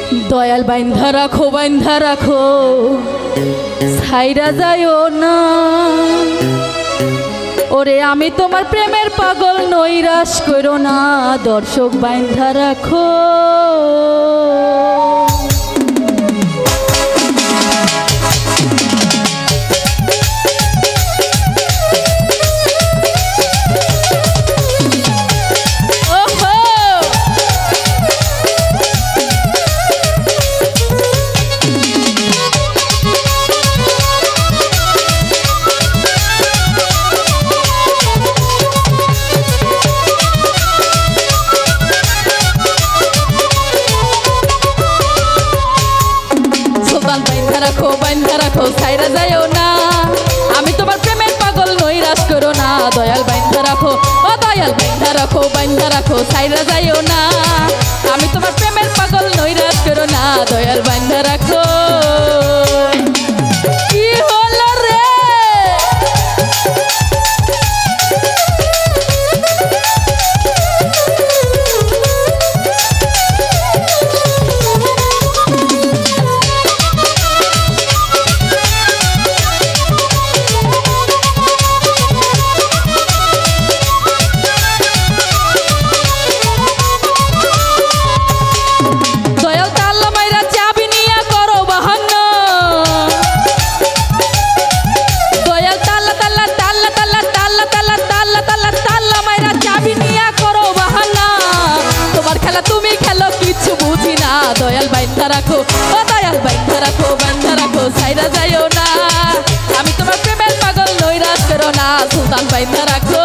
দয়াল বাইন্ধা রাখো ছাইরা যাইও না। ওরে আমি তোমার প্রেমের পাগল নৈরাশ করো না, দর্শক বাইন্ধা রাখো। বাইন্ধা রাখো ছাইরা যাইও না, আমি তোমার প্রেমের পাগল নৈরাশ করো না। দয়াল বাইন্ধা রাখো, ও দয়াল বাইন্ধা রাখো ছাইরা যাইও না, আমি তোমার প্রেমের পাগল নৈরাশ করো না। দয়াল বাইন্ধা রাখো। কি হলো রে? দয়াল বাইন্ধা রাখো, ও দয়াল বাইন্ধা রাখো ছাইরা যাইও না, আমি তোমার প্রেমের পাগল নৈরাশ করো না। সুলতান বাইন্ধা রাখো।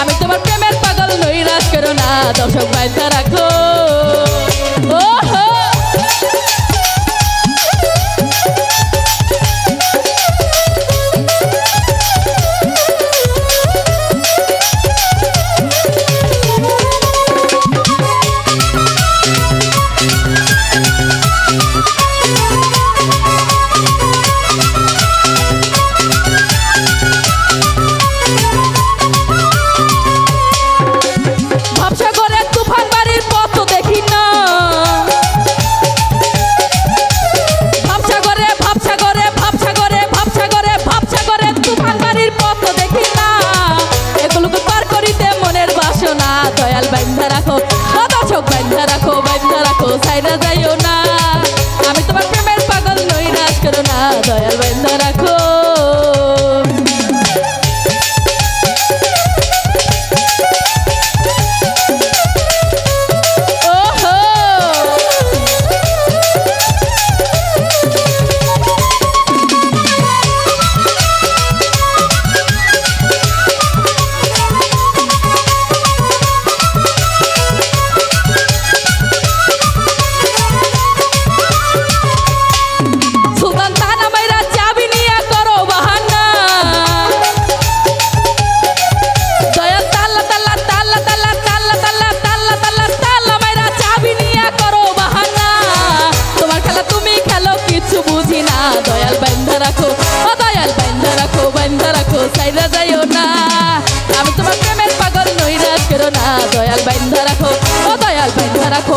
আমি তোমার প্রেমের পাগল নৈরাশ করো না, দর্শক বাইন্ধা রাখো। দয়াল বাইন্ধা রাখো, দর্শক বাইন্ধা রাখো ছাইরা যাইও না, আমি তোমার প্রেমের পাগল নৈরাশ করো না। দয়াল বাইন্ধা রাখো। দয়াল বাইন্ধা রাখো ছাইরা যাইও না, আমি তোমার প্রেমের পাগল নৈরাশ করো না। দয়াল বাইন্ধা রাখো, ও দয়াল বাইন্ধা রাখো।